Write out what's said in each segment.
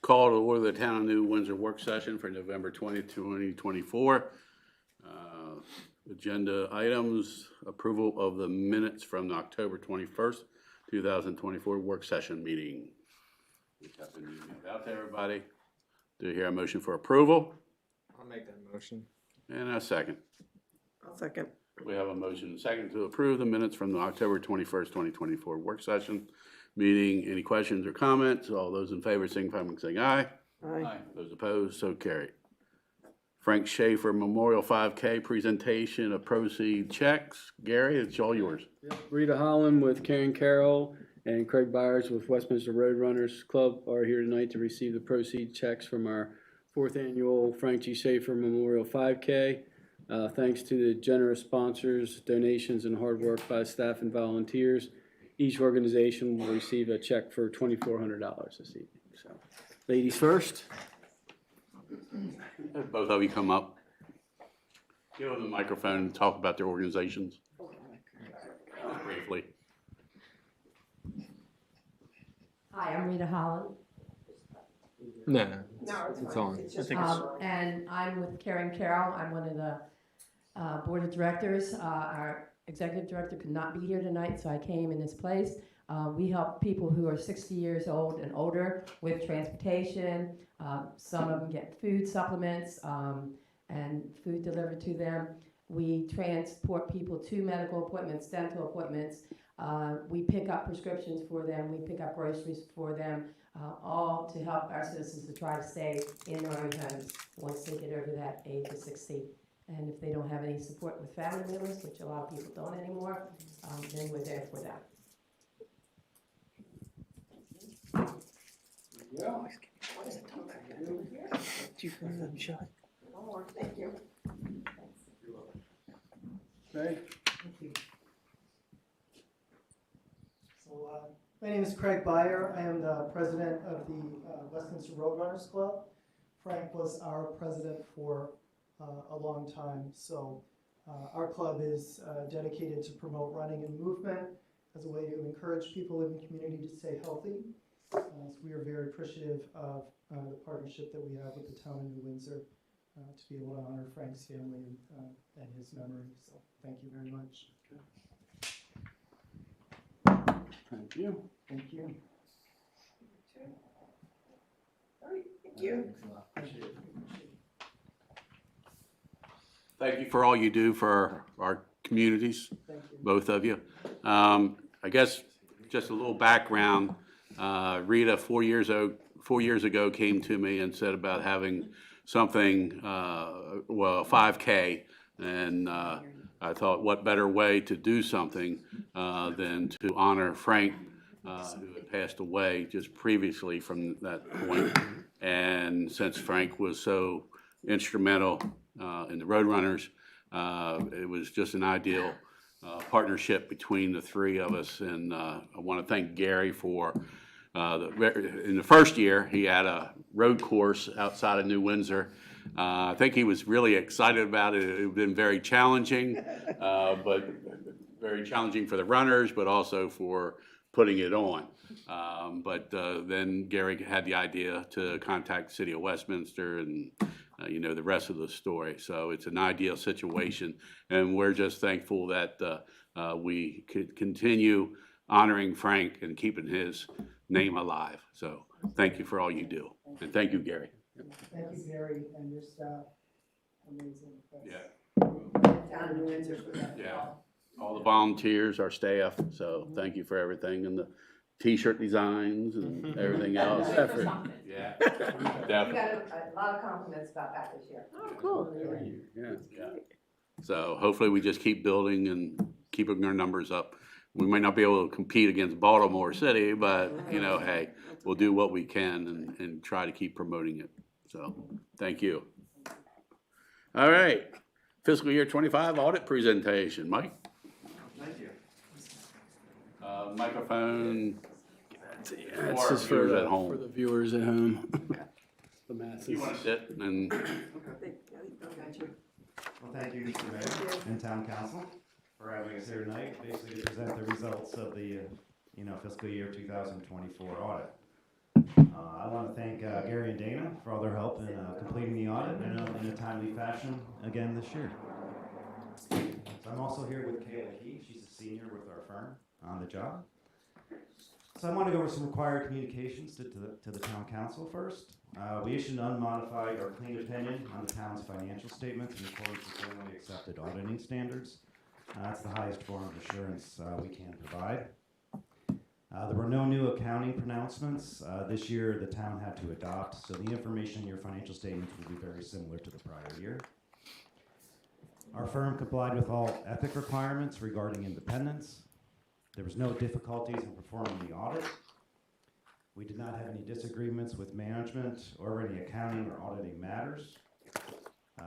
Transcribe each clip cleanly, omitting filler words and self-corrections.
Call to order the Town of New Windsor work session for November 20th, 2024. Agenda items, approval of the minutes from the October 21st, 2024 work session meeting. Which have been emailed out to everybody. Do you hear a motion for approval? I'll make that motion. And a second. I'll second. We have a motion and second to approve the minutes from the October 21st, 2024 work session meeting. Any questions or comments? All those in favor signify by saying aye. Aye. Those opposed, so carried. Frank Schaefer Memorial 5K presentation of proceed checks. Gary, it's all yours. Rita Holland with Karen Carroll and Craig Byers with Westminster Roadrunners Club are here tonight to receive the proceed checks from our 4th annual Frank G. Schaefer Memorial 5K. Thanks to the generous sponsors, donations, and hard work by staff and volunteers, each organization will receive a check for $2,400 this evening. So, ladies first. Both of you come up. Give them the microphone and talk about their organizations. Just briefly. Hi, I'm Rita Holland, No, No, it's on. It's just and I'm with Karen Carroll. I'm one of the board of directors. Our executive director could not be here tonight, so I came in this place. We help people who are 60 years old and older with transportation. Some of them get food supplements and food delivered to them. We transport people to medical appointments, dental appointments. We pick up prescriptions for them. We pick up groceries for them, all to help our citizens to try to stay in their own homes once they get over that age of 60. And if they don't have any support with family members, which a lot of people don't anymore, then we're there for them. Yeah. One more, thank you. Okay. So, my name is Craig Byer. I am the president of the Westminster Roadrunners Club. Frank was our president for a long time. So our club is dedicated to promote running and movement as a way to encourage people in the community to stay healthy. So we are very appreciative of the partnership that we have with the town of New Windsor to be able to honor Frank's family and his memory. So thank you very much. Thank you. Thank you. All right, thank you. Thank you for all you do for our communities, Thank you. both of you. I guess just a little background. Rita, 4 years ago, came to me and said about having something, well, 5K, and I thought, what better way to do something than to honor Frank, who had passed away just previously from that point. And since Frank was so instrumental in the Roadrunners, it was just an ideal partnership between the three of us. And I want to thank Gary for in the first year, he had a road course outside of New Windsor. I think he was really excited about it. It had been very challenging, but very challenging for the runners, but also for putting it on. But then Gary had the idea to contact the city of Westminster, and you know the rest of the story. So it's an ideal situation, and we're just thankful that we could continue honoring Frank and keeping his name alive. So thank you for all you do, and thank you, Gary. Thank you, Gary, and your staff. Amazing. Down in New Windsor for that. Yeah. All the volunteers, our staff. So thank you for everything, and the T-shirt designs and everything else. Effort. Yeah, We definitely. got a lot of compliments about that this year. Oh, cool. Yeah. So hopefully we just keep building and keeping our numbers up. We might not be able to compete against Baltimore City, but you know, hey, we'll do what we can and try to keep promoting it. So thank you. All right, fiscal year 25 audit presentation. Mike? Thank you. Microphone. Yeah, it's just for the viewers at home. The masses. You want to sit and Got you. Well, thank you, Mr. Mayor and Town Council, for having us here tonight, basically to present the results of the, fiscal year 2024 audit. I want to thank Gary and Dana for all their help in completing the audit in a timely fashion again this year. So I'm also here with Kayla Key. She's a senior with our firm on the job. So I want to go over some required communications to the town council first. We issued an unmodified or clean opinion on the town's financial statements in accordance with generally accepted auditing standards. That's the highest form of assurance we can provide. There were no new accounting pronouncements. This year the town had to adopt, so the information in your financial statements will be very similar to the prior year. Our firm complied with all ethic requirements regarding independence. There was no difficulties in performing the audit. We did not have any disagreements with management or any accounting or auditing matters.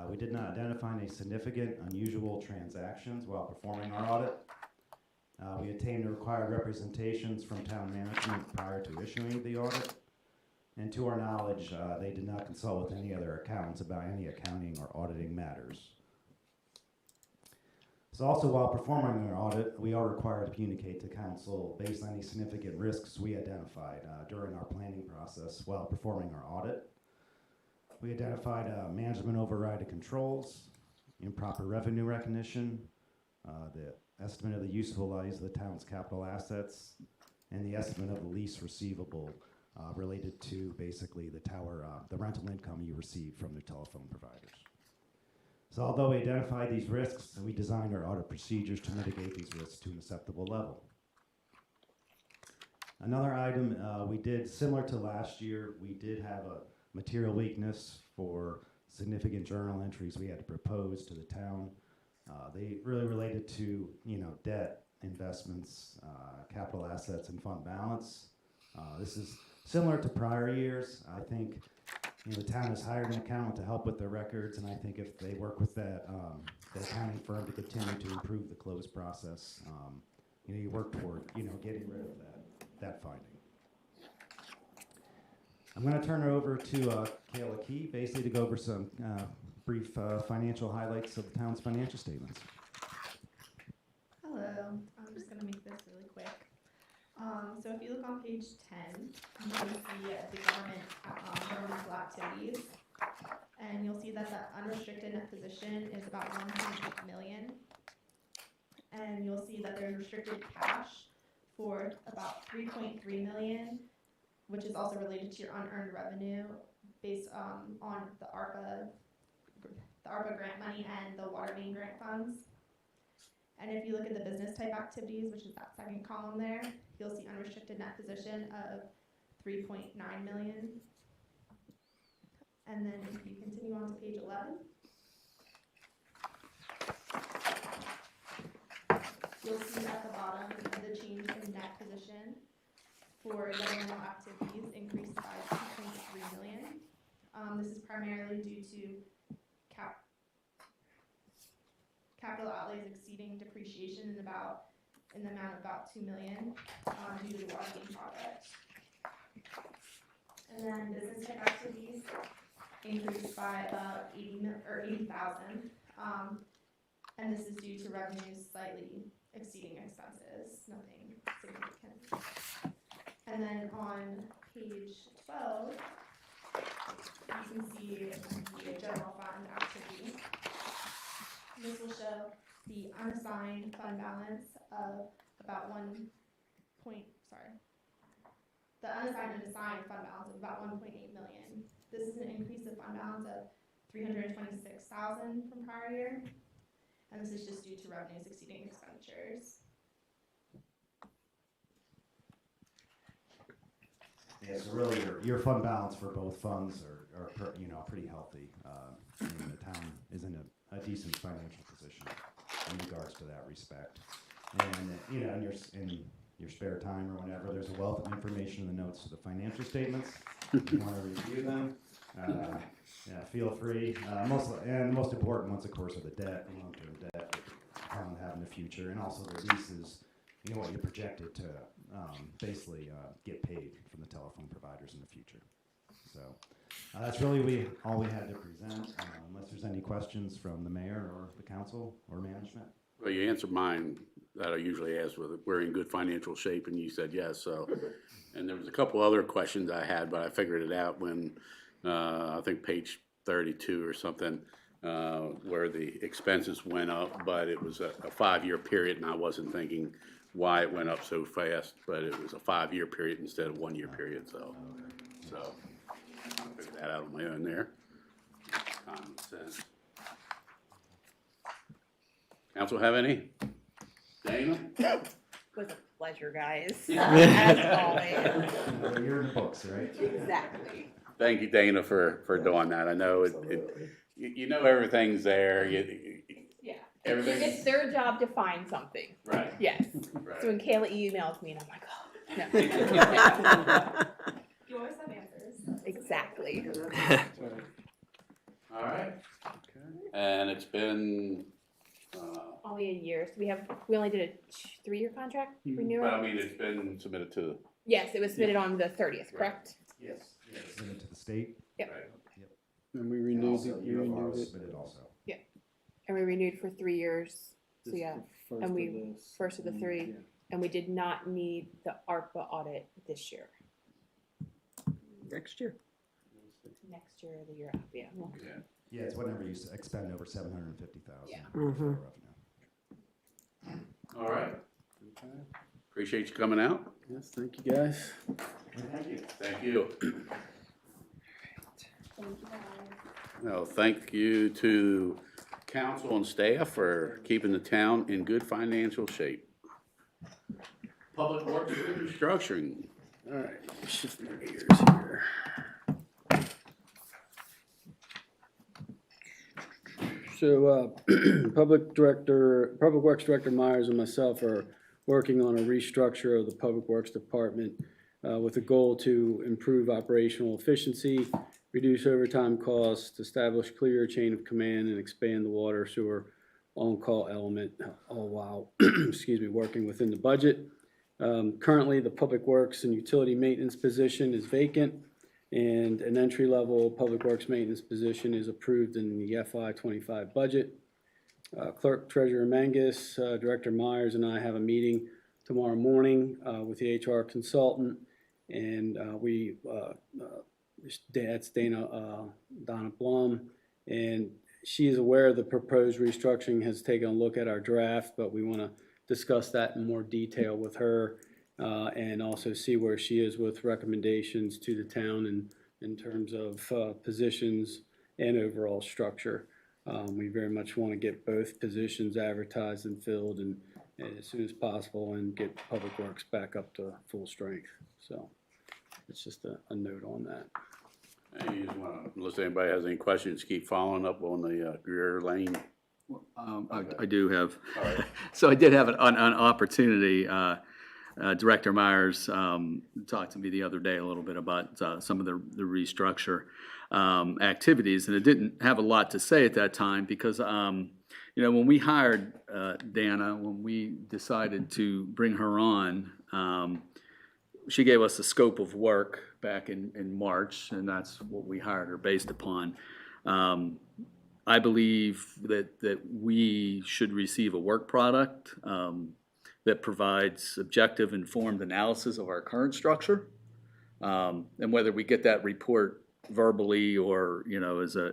We did not identify any significant unusual transactions while performing our audit. We obtained the required representations from town management prior to issuing the audit. And to our knowledge, they did not consult with any other accountants about any accounting or auditing matters. So also while performing our audit, we are required to communicate to council based on any significant risks we identified during our planning process while performing our audit. We identified management override of controls, improper revenue recognition, the estimate of the useful lives of the town's capital assets, and the estimate of the lease receivable related to basically the tower, the rental income you receive from the telephone providers. So although we identified these risks, we designed our audit procedures to mitigate these risks to an acceptable level. Another item we did, similar to last year, we did have a material weakness for significant journal entries we had to propose to the town. They really related to, debt, investments, capital assets, and fund balance. This is similar to prior years. I think the town has hired an accountant to help with their records, and I think if they work with that accounting firm to continue to improve the close process, you work toward, getting rid of that finding. I'm going to turn it over to Kayla Key, basically to go over some brief financial highlights of the town's financial statements. Hello, I'm just going to make this really quick. So if you look on page 10, you can see the governmental activities, and you'll see that the unrestricted net position is about 1.8 million, and you'll see that there's restricted cash for about 3.3 million, which is also related to your unearned revenue based on the ARPA grant money and the water main grant funds. And if you look at the business type activities, which is that second column there, you'll see unrestricted net position of 3.9 million. And then if you continue on to page 11, you'll see at the bottom the change in net position for governmental activities increased by 2.3 million. This is primarily due to capital outlays exceeding depreciation in the amount of about 2 million due to the water main project. And then business type activities increased by about 80,000, and this is due to revenues slightly exceeding expenses, nothing significant. And then on page 12, you can see the general fund activity. This will show the unassigned fund balance of about the unassigned and assigned fund balance of about 1.8 million. This is an increase of fund balance of 326,000 from prior year, and this is just due to revenues exceeding expenditures. Yeah, so really your fund balance for both funds are pretty healthy. The town is in a decent financial position in regards to that respect. And in your spare time or whenever, there's a wealth of information in the notes to the financial statements. If you want to review them, feel free. Most important ones, of course, are the debt, the long-term debt that the town will have in the future, and also the leases. What you're projected to basically get paid from the telephone providers in the future. So that's really all we had to present. Unless there's any questions from the mayor or the council or management. Well, you answered mine that I usually ask with, we're in good financial shape, and you said yes, so. And there was a couple other questions I had, but I figured it out when, I think page 32 or something, where the expenses went up, but it was a 5-year period, and I wasn't thinking why it went up so fast, but it was a 5-year period instead of 1-year period, so I figured that out on my own there. Common sense. Council have any? Dana? Was a pleasure, guys. As always. Well, you're in the books, right? Exactly. Thank you, Dana, for doing that. I know you know everything's there. Yeah. Everything- It's their job to find something. Right. Yes. Right. So when Kayla emails me and I'm like, oh, no. You always have answers. Exactly. All right. And it's been, Only a year. So we only did a 3-year contract renewal. but I mean, it's been submitted to. Yes, it was submitted on the 30th, correct? Yes. Send it to the state. Yep. And we And renewed also, it, UFR was submitted also. And we renewed for 3 years. So This is yeah, the and we- of the first of the 3. yeah. And we did not need the ARPA audit this year. Next year. Next year or the year after, yeah. Well, Yeah. Yeah, it's whenever you expend over 750,000. Yeah. revenue. All right. Appreciate you coming out. Yes, thank you, guys. Thank you. Thank you. Thank you, guys. Well, thank you to council and staff for keeping the town in good financial shape. Public Works restructuring. All right, shift my gears here. So, Public Works Director Myers and myself are working on a restructure of the Public Works Department with a goal to improve operational efficiency, reduce overtime costs, establish clear chain of command, and expand the water sewer on-call element, all while, working within the budget. Currently, the Public Works and Utility Maintenance position is vacant, and an entry-level Public Works Maintenance position is approved in the FY25 budget. Clerk Treasurer Mangus, Director Myers, and I have a meeting tomorrow morning with the HR consultant, and that's Donna Blum, and she is aware the proposed restructuring, has taken a look at our draft, but we want to discuss that in more detail with her and also see where she is with recommendations to the town in terms of positions and overall structure. We very much want to get both positions advertised and filled and as soon as possible and get Public Works back up to full strength. So it's just a note on that. Hey, you just wanna, unless anybody has any questions, keep following up on the Greer Lane. I do have. All right. So I did have an opportunity. Director Myers talked to me the other day a little bit about some of the restructure activities, and it didn't have a lot to say at that time because, when we hired Dana, when we decided to bring her on, she gave us a scope of work back in March, and that's what we hired her based upon. I believe that we should receive a work product that provides objective, informed analysis of our current structure, and whether we get that report verbally or as a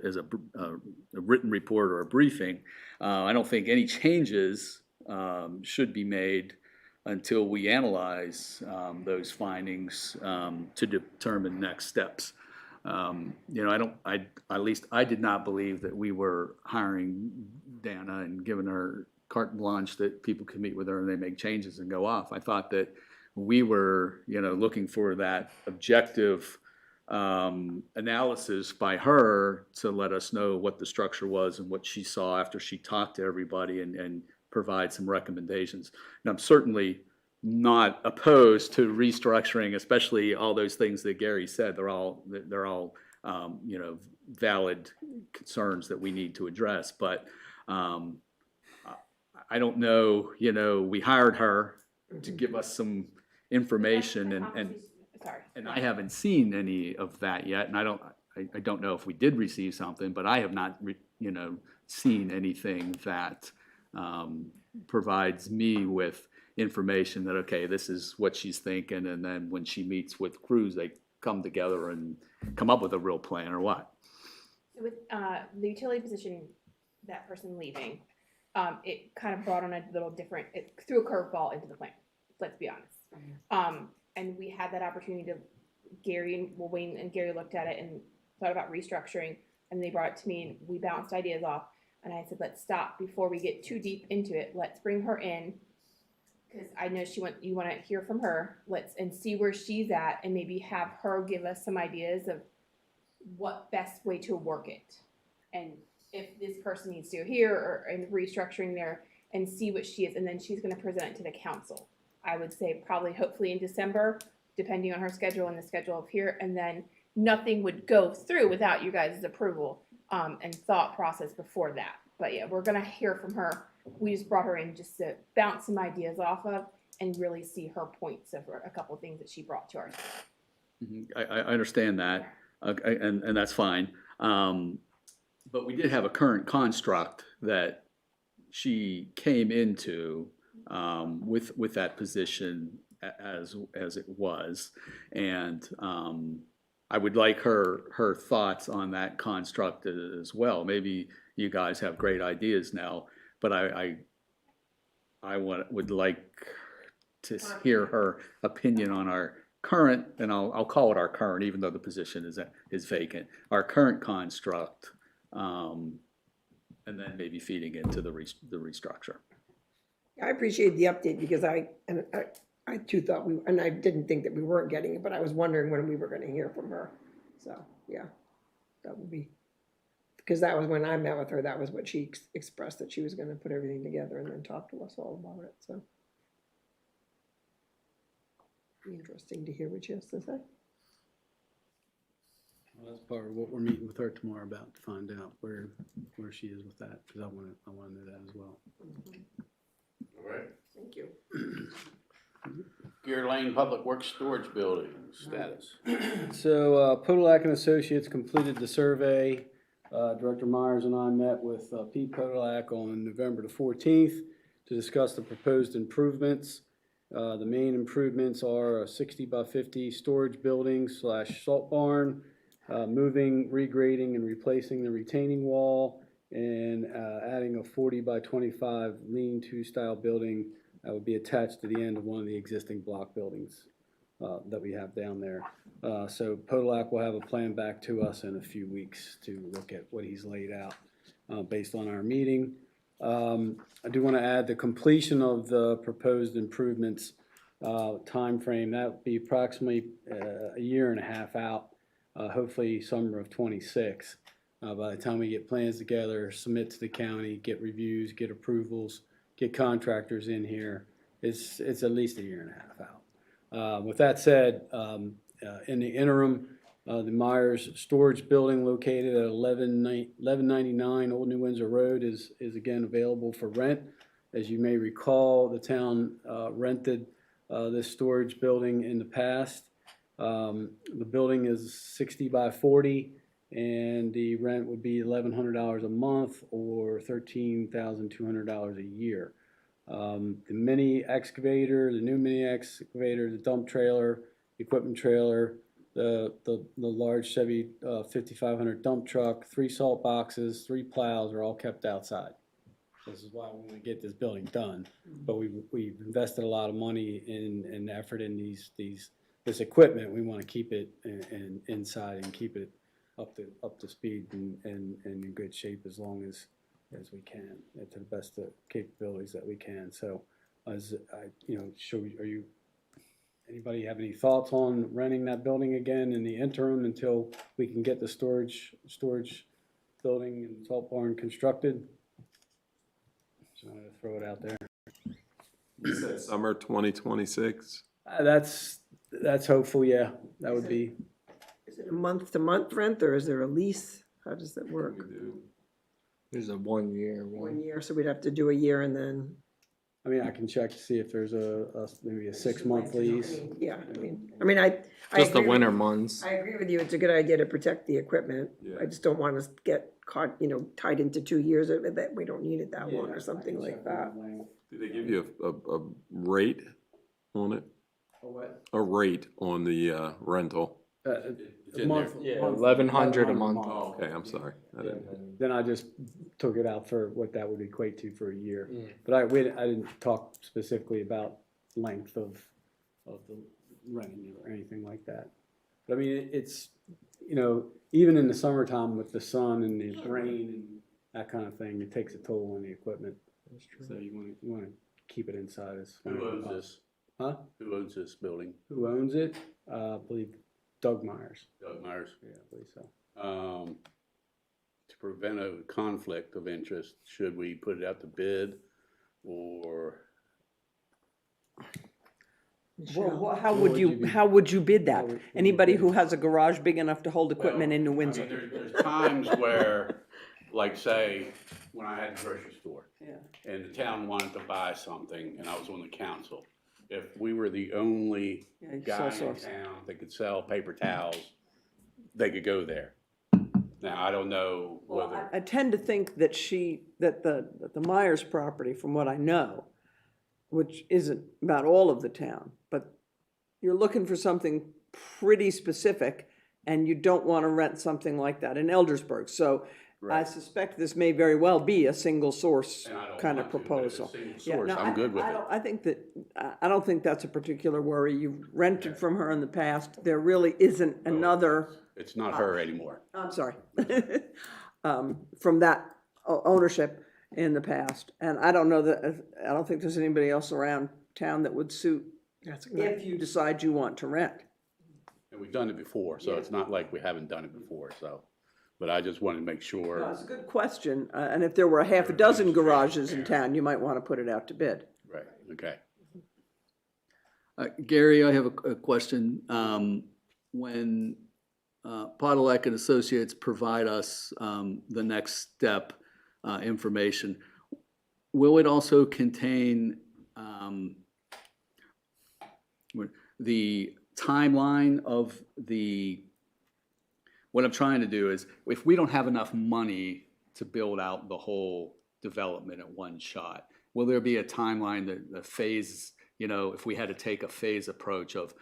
written report or a briefing, I don't think any changes should be made until we analyze those findings to determine next steps. At least I did not believe that we were hiring Dana and giving her carte blanche that people can meet with her and they make changes and go off. I thought that we were, looking for that objective analysis by her to let us know what the structure was and what she saw after she talked to everybody and provide some recommendations. And I'm certainly not opposed to restructuring, especially all those things that Gary said. They're all valid concerns that we need to address. But I don't know. We hired her to give us some information, and I haven't seen any of that yet. And I don't know if we did receive something, but I have not seen anything that provides me with information that, okay, this is what she's thinking, and then when she meets with crews, they come together and come up with a real plan, or what? So with the utility position, that person leaving, it kind of brought on a little different, it threw a curveball into the plan, let's be honest. And we had that opportunity to, Wayne and Gary looked at it and thought about restructuring, and they brought it to me, and we bounced ideas off. And I said, let's stop before we get too deep into it. Let's bring her in, because I know you want to hear from her. And see where she's at, and maybe have her give us some ideas of what best way to work it. And if this person needs to go here or in restructuring there, and see what she is. And then she's going to present it to the council. I would say probably hopefully in December, depending on her schedule and the schedule of here. And then nothing would go through without you guys' approval and thought process before that. But yeah, we're going to hear from her. We just brought her in just to bounce some ideas off of and really see her points of a couple of things that she brought to our team. I understand that, and that's fine. But we did have a current construct that she came into with that position as it was, and I would like her thoughts on that construct as well. Maybe you guys have great ideas now, but I would like to hear her opinion on our current, and I'll call it our current, even though the position is vacant, our current construct, and then maybe feeding into the restructure. I appreciate the update because I too thought and I didn't think that we weren't getting it, but I was wondering when we were going to hear from her. So, yeah, that would be, because that was when I met with her, that was what she expressed, that she was going to put everything together and then talk to us all about it. So, be interesting to hear what she has to say. Well, that's part of what we're meeting with her tomorrow about, to find out where she is with that, because I want to know that as well. All right. Thank you. Gear Lane Public Works Storage Building status. So Podolak and Associates completed the survey. Director Myers and I met with Pete Podolak on November the 14th to discuss the proposed improvements. The main improvements are a 60 by 50 storage building / salt barn, moving, regrading, and replacing the retaining wall, and adding a 40 by 25 lean-to style building that would be attached to the end of one of the existing block buildings that we have down there. So Podolak will have a plan back to us in a few weeks to look at what he's laid out based on our meeting. I do want to add the completion of the proposed improvements time frame. That would be approximately a year and a half out, hopefully summer of '26. By the time we get plans together, submit to the county, get reviews, get approvals, get contractors in here, it's at least a year and a half out. With that said, in the interim, the Myers Storage Building located at 1199 Old New Windsor Road is again available for rent. As you may recall, the town rented this storage building in the past. The building is 60 by 40, and the rent would be $1,100 a month or $13,200 a year. The mini excavator, the new mini excavator, the dump trailer, equipment trailer, the large Chevy 5500 dump truck, 3 salt boxes, 3 plows are all kept outside. This is why we want to get this building done. But we've invested a lot of money and effort in this equipment. We want to keep it inside and keep it up to speed and in good shape as long as we can, to the best of capabilities that we can. So, anybody have any thoughts on renting that building again in the interim until we can get the storage building and salt barn constructed? Just wanted to throw it out there. You said summer 2026? That's hopeful, yeah. That would be. Is it a month-to-month rent, or is there a lease? How does that work? There's a 1 year. 1 year, so we'd have to do a year and then. I mean, I can check to see if there's maybe a 6-month lease. Yeah, I Just the agree winter with- months. I agree with you. It's a good idea to protect the equipment. Yeah. I just don't want us to get caught, tied into 2 years of it, that we don't need it that long or something like that. Do they give you a rate on it? What? A rate on the rental? It's A in month. there. Yeah, month- 1,100 a month. Oh, okay, I'm sorry. I didn't. Then I just took it out for what that would equate to for a year. Yeah. But I didn't talk specifically about length of the renting or anything like that. But I mean, it's, you know, even in the summertime with the sun and the rain and that kind of thing, it takes a toll on the equipment. That's true. So you want to keep it inside as. Who owns this? Huh? Who owns this building? Who owns it? I believe Doug Myers. Doug Myers. Yeah, I believe so. To prevent a conflict of interest, should we put it out to bid or? Michelle? How What would would you, you be- how would you bid how that? would you Anybody bid who it? has a garage big enough to hold equipment Well, in New I mean, Windsor? there's times where, like say, when I had the grocery store. Yeah. And the town wanted to buy something and I was on the council. If we were the only Yeah, guy in sole source. town that could sell paper towels, they could go there. Now, I don't know whether, I tend to think that that the Myers property, from what I know, which isn't about all of the town, but you're looking for something pretty specific and you don't want to rent something like that in Eldersburg. So I Right. suspect this may very well be a single source and I don't kind of want to, but if it's proposal. a single Yeah, source, no, I'm good with I it. don't, I think that, I don't think that's a particular worry. You've rented from her in the past. There really isn't another, It's not her anymore. I'm sorry, from that ownership in the past. And I don't know that, I don't think there's anybody else around town that would suit That's if you decide you want to rent. And we've done it before, so it's not like we haven't done it before, so. But I just wanted to make No, sure, it's a good question. And if there were a half a dozen garages in town, you might want to put it out to bid. right, okay. Gary, I have a question. When Podolak and Associates provide us the next step information, will it also contain the timeline of what I'm trying to do is, if we don't have enough money to build out the whole development at one shot, will there be a timeline, the phase, you know, if we had to take a phase approach of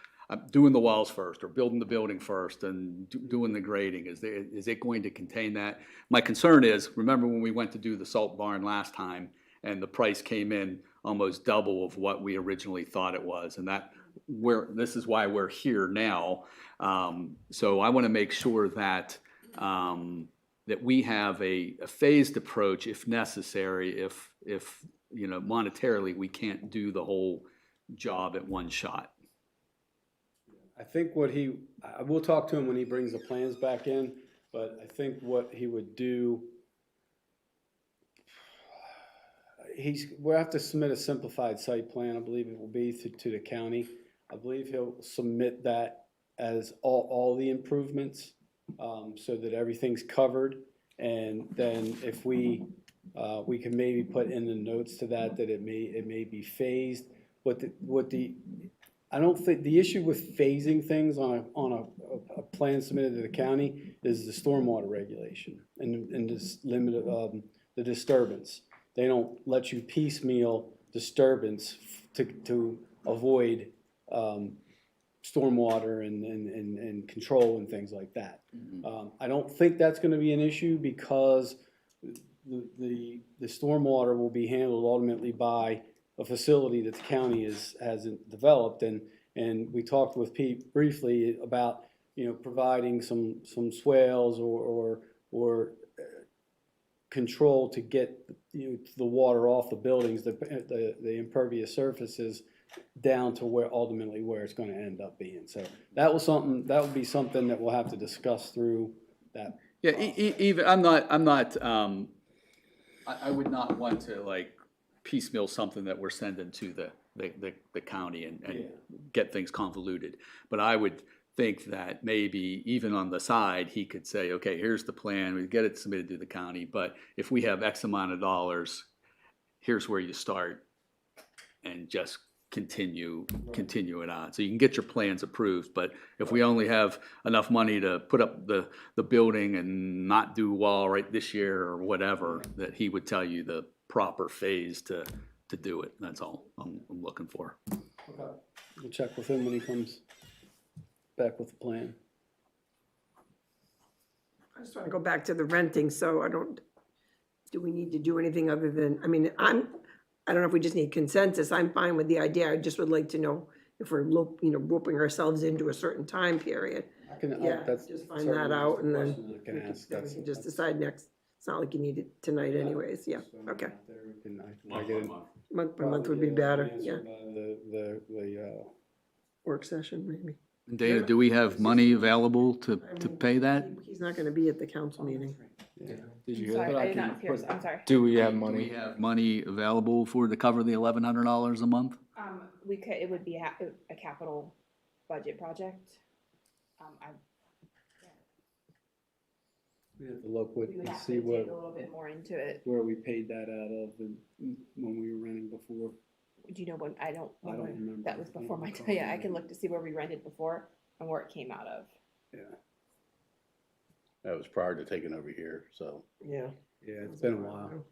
doing the walls first or building the building first and doing the grading, is it going to contain that? My concern is, remember when we went to do the salt barn last time and the price came in almost double of what we originally thought it was, and this is why we're here now. So I want to make sure that that we have a phased approach if necessary, if you know, monetarily we can't do the whole job at one shot. I think I will talk to him when he brings the plans back in, but I think what he would do, we'll have to submit a simplified site plan, I believe it will be to the county. I believe he'll submit that as all the improvements, so that everything's covered. And then if we can maybe put in the notes to that it may be phased. I don't think, the issue with phasing things on a plan submitted to the county is the stormwater regulation and this limit of the disturbance. They don't let you piecemeal disturbance to avoid stormwater and control and things like that. I don't think that's gonna be an issue because the stormwater will be handled ultimately by a facility that the county hasn't developed, and we talked with Pete briefly about, you know, providing some swales or control to get, you know, the water off the buildings, the impervious surfaces down to where it's going to end up being. So that would be something that we'll have to discuss through that. Yeah, even I would not want to like piecemeal something that we're sending to the county and get things convoluted. But I would think that maybe even on the side, he could say, okay, here's the plan, we get it submitted to the county, but if we have X amount of dollars, here's where you start and just continue it on. So you can get your plans approved, but if we only have enough money to put up the building and not do wall right this year or whatever, that he would tell you the proper phase to to do it. That's all I'm looking for. Okay. We'll check with him when he comes back with the plan. I just want to go back to the renting, so do we need to do anything other than, I mean, I don't know if we just need consensus. I'm fine with the idea. I just would like to know if we're, roping ourselves into a certain time period. Yeah, That's just find certainly that out just a and then question that I we can can ask. then we can just decide next. It's not like you need it tonight anyways, yeah, okay. Month by month. Month by month would be better, yeah, work session maybe. Dana, do we have money available to pay that? He's not gonna be at the council meeting. Did I'm you hear sorry, that? I did not hear, I'm sorry. Do we have Do we money? have money available to cover the $1,100 a month? We could, it would be a capital budget project. We have to look with We would and have see to what, dig a little bit more into it. where we paid that out of when we were renting before. Do you know when, I don't remember. that was before my time, yeah, I can look to see where we rented before and where it came out of. Yeah, That was prior to taking over here, so. Yeah. yeah, it's been a while.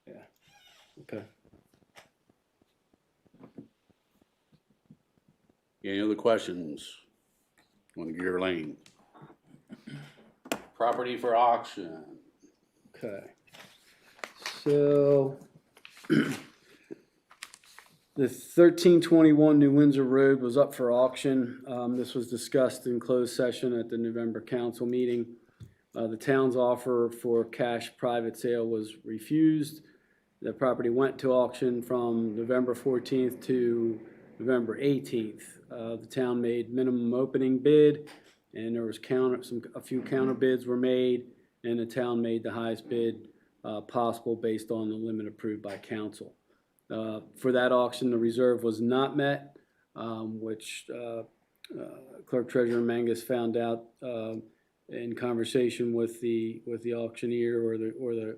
Yeah, okay. Any other questions on Gear Lane? Property for auction. Okay. So the 1321 New Windsor Road was up for auction. This was discussed in closed session at the November council meeting. The town's offer for cash private sale was refused. The property went to auction from November 14th to November 18th. The town made minimum opening bid, and there was a few counter bids were made, and the town made the highest bid possible based on the limit approved by council. For that auction, the reserve was not met, which Clerk Treasurer Mangus found out in conversation with the auctioneer or the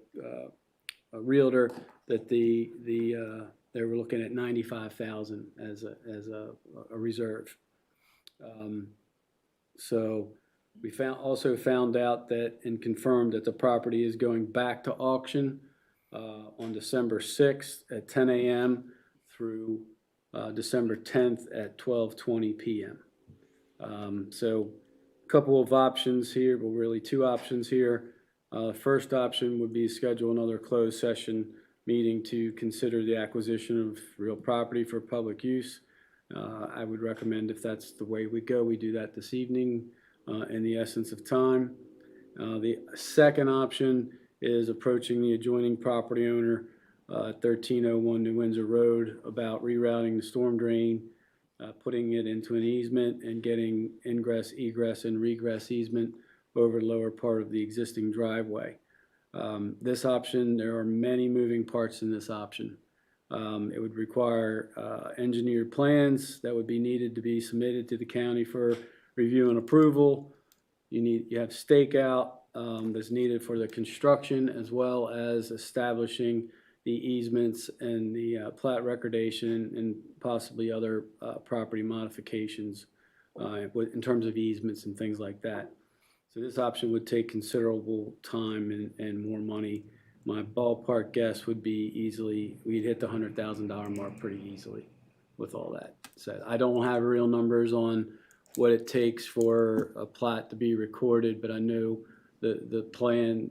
realtor that the they were looking at $95,000 as a reserve. So we also found out that and confirmed that the property is going back to auction on December 6th at 10 a.m. through December 10th at 12:20 p.m. So a couple of options here, well, really two options here. First option would be to schedule another closed session meeting to consider the acquisition of real property for public use. I would recommend, if that's the way we go, we do that this evening in the essence of time. The second option is approaching the adjoining property owner, 1301 New Windsor Road, about rerouting the storm drain, putting it into an easement and getting ingress, egress, and regress easement over the lower part of the existing driveway. This option, there are many moving parts in this option. It would require engineered plans that would be needed to be submitted to the county for review and approval. You have stakeout that's needed for the construction, as well as establishing the easements and the plat recordation and possibly other property modifications in terms of easements and things like that. So this option would take considerable time and more money. My ballpark guess would be we'd hit the $100,000 mark pretty easily with all that said. I don't have real numbers on what it takes for a plat to be recorded, but I know the plan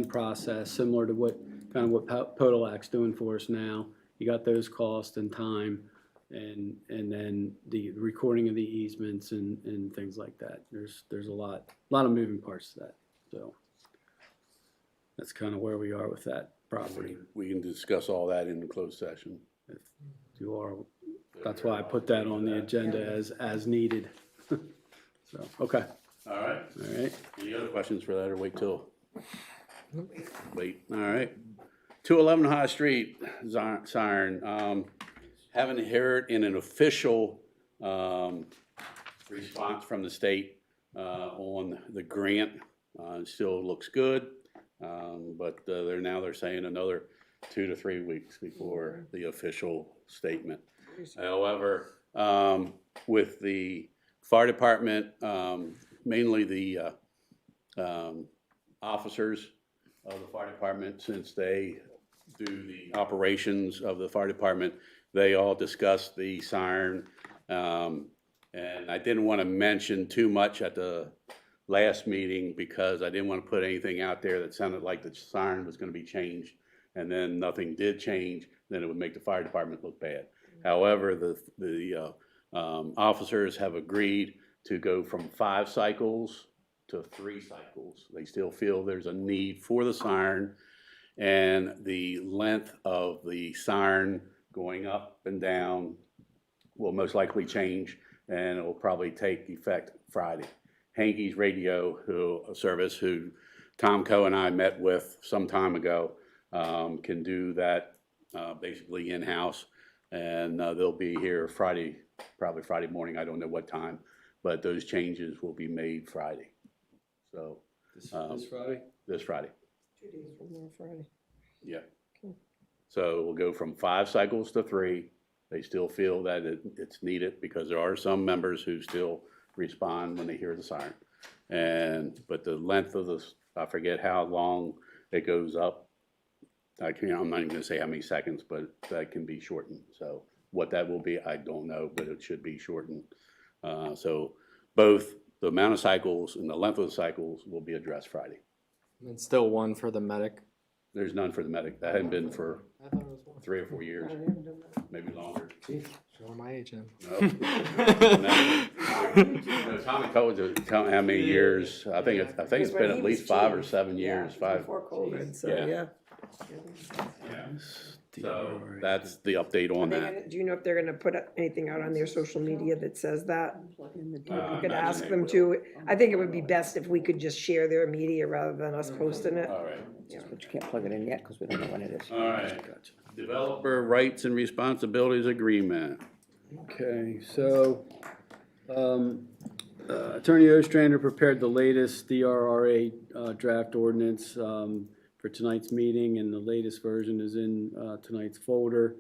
process, similar to what Podolak's doing for us now. You got those costs and time, and then the recording of the easements and things like that. There's a lot of moving parts to that. So that's kind of where we are with that property. We can discuss all that in the closed session. If you are, that's why I put that on the agenda as needed. So, okay. All right. All right. Any other questions for that, or wait till? Wait, all right. 211 High Street, siren. Haven't heard in an official response from the state on the grant. It still looks good, but they're saying another 2 to 3 weeks before the official statement. However, with the fire department, mainly the officers of the fire department, since they do the operations of the fire department, they all discussed the siren. And I didn't want to mention too much at the last meeting because I didn't want to put anything out there that sounded like the siren was going to be changed. And then nothing did change, then it would make the fire department look bad. However, the officers have agreed to go from 5 cycles to 3 cycles. They still feel there's a need for the siren, and the length of the siren going up and down will most likely change, and it will probably take effect Friday. Hankey's Radio service, who Tom Coe and I met with some time ago, can do that basically in-house, and they'll be here Friday, probably Friday morning. I don't know what time, but those changes will be made Friday. So This Friday? this Friday, 2 days from now, Friday. yeah. So we'll go from 5 cycles to 3. They still feel that it's needed because there are some members who still respond when they hear the siren. But the length of this, I forget how long it goes up. I'm not even gonna say how many seconds, but that can be shortened. So what that will be, I don't know, but it should be shortened. So both the amount of cycles and the length of the cycles will be addressed Friday. And still one for the medic. There's none for the medic. That hadn't been for I thought it was one. 3 or 4 years, I haven't done that. maybe longer. Jeez, showing my age then. No, Tommy told you how many years. I think it's been at least 5 or 7 years. Yeah, 5. before COVID, so, Yeah. yeah. So that's the update on that. Do you know if they're gonna put anything out on their social media that says that? You could Imagine ask they them will. to. I think it would be best if we could just share their media rather than us posting it. All right. But you can't plug it in yet because we don't know when it is. All right. Developer rights and responsibilities agreement. Okay, so, Attorney Ostrander prepared the latest DRRA draft ordinance for tonight's meeting, and the latest version is in tonight's folder.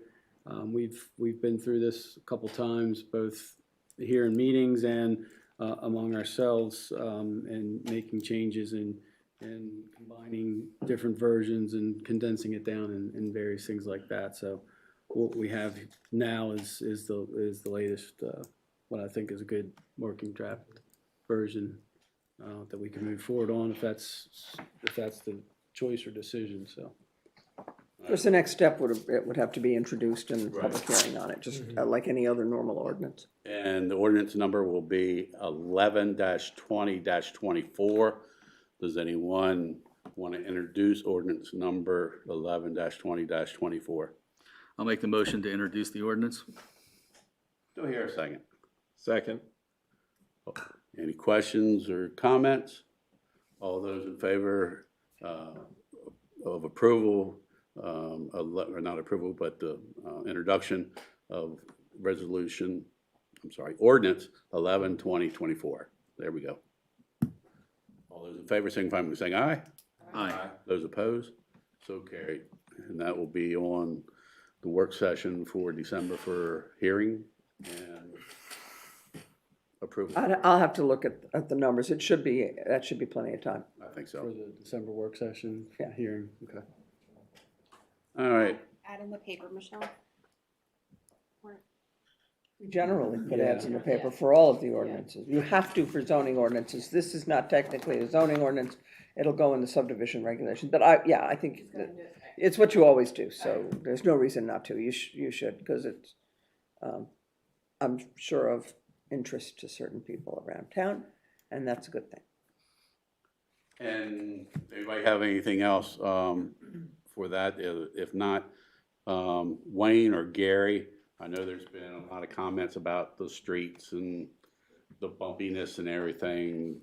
We've been through this a couple times, both here in meetings and among ourselves, and making changes and combining different versions and condensing it down and various things like that. So what we have now is the latest, what I think is a good working draft version that we can move forward on if that's the choice or decision. So Of course, the next step would have to be introduced and public hearing on it, just like any other normal ordinance. And the ordinance number will be 11-20-24. Does anyone want to introduce ordinance number 11-20-24? I'll make the motion to introduce the ordinance. Do I hear a second? Second. Any questions or comments? All those in favor of approval, or not approval, but the introduction of ordinance 11-20-24. There we go. All those in favor, signify by saying aye. Aye. Those opposed, so carried. And that will be on the work session for December for hearing and approval. I'll have to look at the numbers. That should be plenty of time. I think for so. the December work session Yeah. hearing, okay. All right. Add in the paper, Michelle. We generally put Yeah. ads in the paper for all of the ordinances. You have to for zoning ordinances. This is not technically a zoning ordinance. It'll go in the subdivision regulation. But I think that it's what you always do, so there's no reason not to. You should, because it's, I'm sure of interest to certain people around town, and that's a good thing. And anybody have anything else for that? If not, Wayne or Gary, I know there's been a lot of comments about the streets and the bumpiness and everything.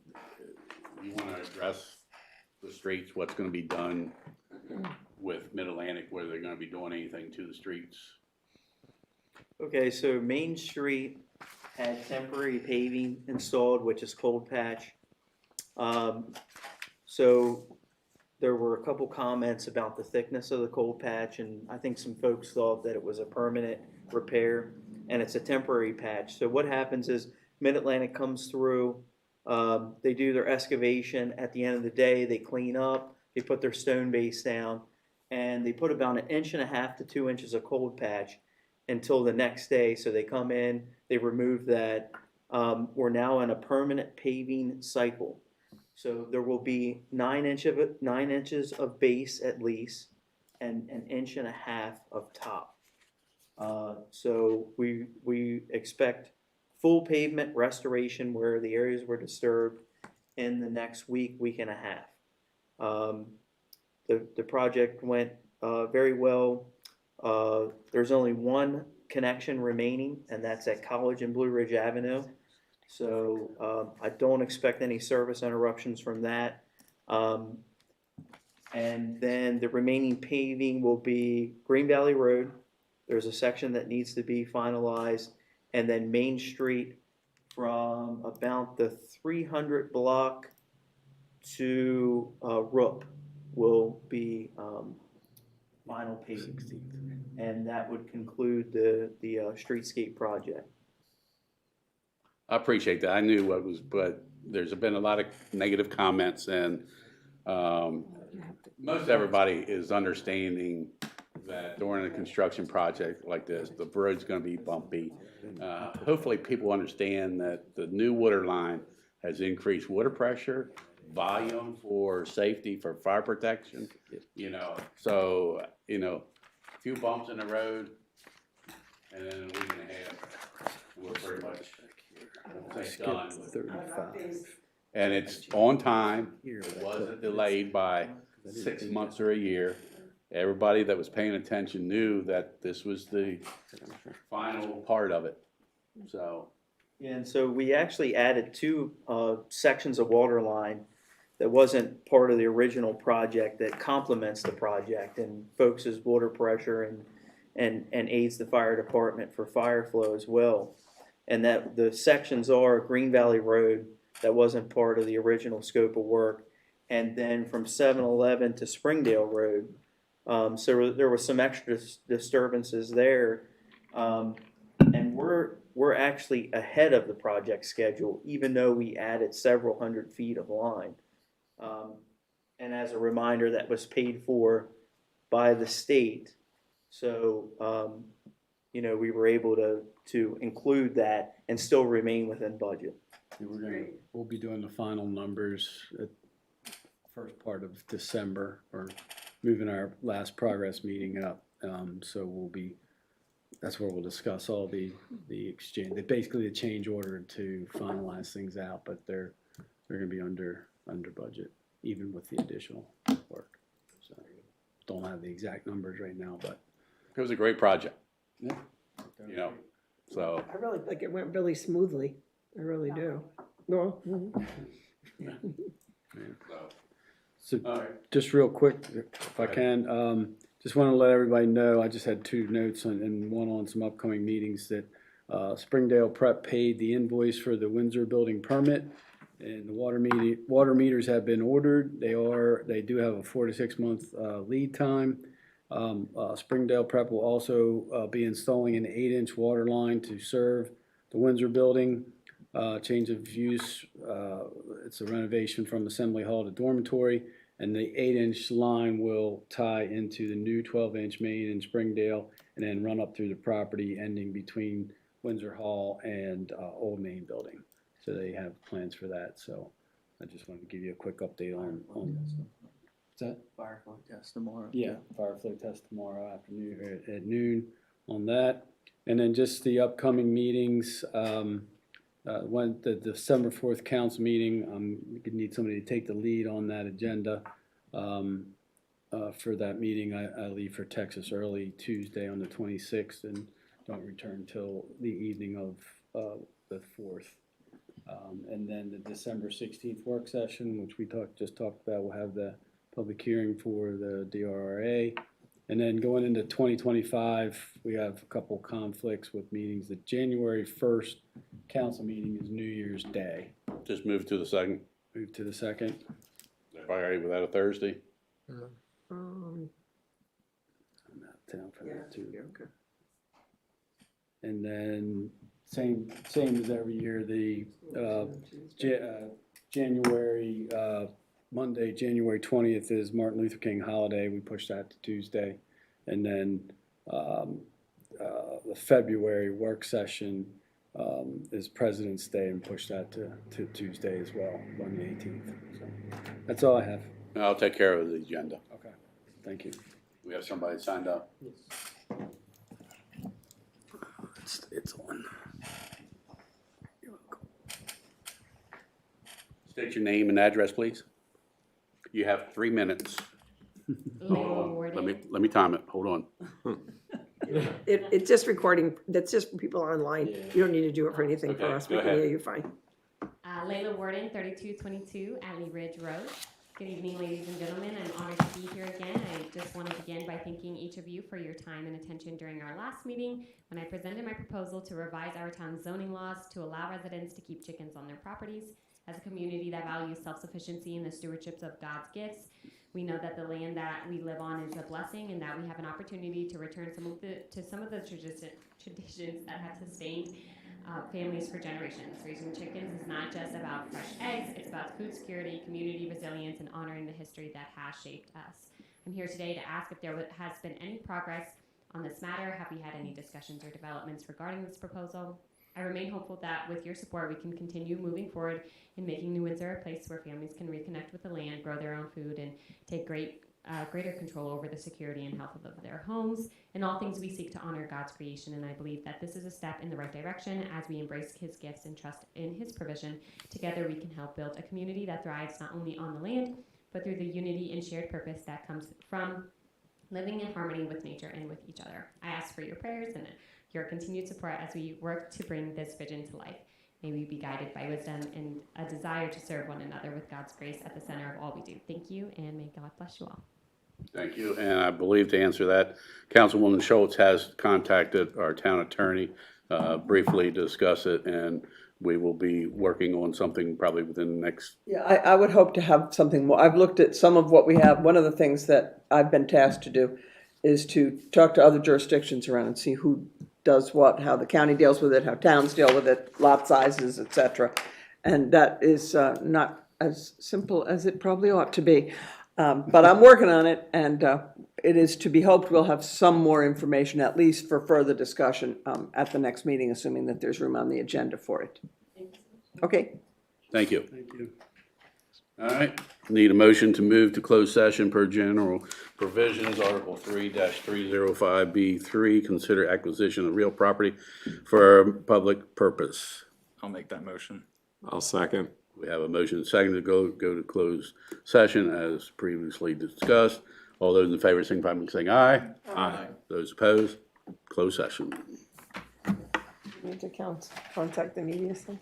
You want to address the streets, what's going to be done with Mid-Atlantic, whether they're going to be doing anything to the streets? Okay, so Main Street had temporary paving installed, which is cold patch. So there were a couple comments about the thickness of the cold patch, and I think some folks thought that it was a permanent repair, and it's a temporary patch. So what happens is Mid-Atlantic comes through, they do their excavation. At the end of the day, they clean up, they put their stone base down, and they put about 1.5 to 2 inches of cold patch until the next day. So they come in, they remove that. We're now in a permanent paving cycle. So there will be 9 inches of base at least, and 1.5 inches of top. So we expect full pavement restoration where the areas were disturbed in the next week and a half. The project went very well. There's only one connection remaining, and that's at College and Blue Ridge Avenue. So I don't expect any service interruptions from that. And then the remaining paving will be Green Valley Road. There's a section that needs to be finalized, and then Main Street from about the 300 block to Rook will be final paving, and that would conclude the streetscape project. I appreciate that. I knew what was, but there's been a lot of negative comments, and most everybody is understanding that during a construction project like this, the road's going to be bumpy. Hopefully people understand that the new water line has increased water pressure, volume for safety, for fire protection, so, a few bumps in the road, and then a week and a half, we're pretty much done. And it's on time. It wasn't delayed by 6 months or a year. Everybody that was paying attention knew that this was the final part of it. So. And so we actually added 2 sections of water line that wasn't part of the original project that complements the project and focuses water pressure and aids the fire department for fire flow as well. And that the sections are Green Valley Road, that wasn't part of the original scope of work, and then from 7-Eleven to Springdale Road. So there was some extra disturbances there, and we're actually ahead of the project schedule, even though we added several hundred feet of line. And as a reminder, that was paid for by the state. So, we were able to include that and still remain within budget. We'll be doing the final numbers at first part of December, or moving our last progress meeting up. So that's where we'll discuss all the exchange, basically the change order to finalize things out, but they're gonna be under budget, even with the additional work. So don't have the exact numbers right now, but. It was a great project, Yeah. So. I really think it went really smoothly. I really do. No? So All right. just real quick, if I can, just want to let everybody know, I just had 2 notes and one on some upcoming meetings that Springdale Prep paid the invoice for the Windsor building permit, and the water meters have been ordered. They do have a 4 to 6 month lead time. Springdale Prep will also be installing an 8-inch water line to serve the Windsor building. Change of use, it's a renovation from Assembly Hall to dormitory, and the 8-inch line will tie into the new 12-inch main in Springdale and then run up through the property, ending between Windsor Hall and Old Main Building. So they have plans for that. So I just wanted to give you a quick update on what's that? Fire flow test tomorrow. Yeah, fire flow test tomorrow afternoon at noon on that. And then just the upcoming meetings. When the December 4th council meeting, I'm gonna need somebody to take the lead on that agenda. For that meeting, I leave for Texas early Tuesday on the 26th and don't return till the evening of the 4th. And then the December 16th work session, which we just talked about, we'll have the public hearing for the DRRA. And then going into 2025, we have a couple conflicts with meetings. The January 1st council meeting is New Year's Day. Just move to the second. Move to the second. Everybody all right with that, a Thursday? I'm out of town for that too. Okay. And then same as every year, the January Monday, January 20th is Martin Luther King holiday. We pushed that to Tuesday. And then the February work session is President's Day, and pushed that to Tuesday as well, on the 18th. So that's all I have. I'll take care of the agenda. Okay. Thank you. We have somebody signed up. It's on. State your name and address, please. You have 3 minutes. Layla Let me time it. Hold on. It's just recording, that's just for people online. You don't need to do it for anything for Okay, us. go We can ahead. hear you fine. Layla Warden, 3222 Alley Ridge Road. Good evening, ladies and gentlemen. I'm honored to be here again. I just want to begin by thanking each of you for your time and attention during our last meeting when I presented my proposal to revise our town's zoning laws to allow residents to keep chickens on their properties. As a community that values self-sufficiency and the stewardships of God's gifts, we know that the land that we live on is a blessing, and that we have an opportunity to return some of the traditions that have sustained families for generations. Raising chickens is not just about fresh eggs, it's about food security, community resilience, and honoring the history that has shaped us. I'm here today to ask if there has been any progress on this matter. Have we had any discussions or developments regarding this proposal? I remain hopeful that with your support, we can continue moving forward in making New Windsor a place where families can reconnect with the land, grow their own food, and take greater control over the security and health of their homes. In all things, we seek to honor God's creation, and I believe that this is a step in the right direction as we embrace His gifts and trust in His provision. Together, we can help build a community that thrives not only on the land, but through the unity and shared purpose that comes from living in harmony with nature and with each other. I ask for your prayers and your continued support as we work to bring this vision to life. May we be guided by wisdom and a desire to serve one another with God's grace at the center of all we do. Thank you, and may God bless you all. Thank you. And I believe to answer that, Councilwoman Schultz has contacted our town attorney briefly to discuss it, and we will be working on something probably within the next. Yeah, I would hope to have something more. I've looked at some of what we have. One of the things that I've been tasked to do is to talk to other jurisdictions around and see who does what, how the county deals with it, how towns deal with it, lot sizes, et cetera. And that is not as simple as it probably ought to be. But I'm working on it, and it is to be hoped we'll have some more information, at least for further discussion at the next meeting, assuming that there's room on the agenda for it. Okay. Thank you. Thank you. All right. Need a motion to move to closed session per general provisions, Article 3-305B3, consider acquisition of real property for public purpose. I'll make that motion. I'll second. We have a motion and second to go to closed session as previously discussed. All those in favor signify by saying aye. Aye. Those opposed, closed session. Need to contact the media or something.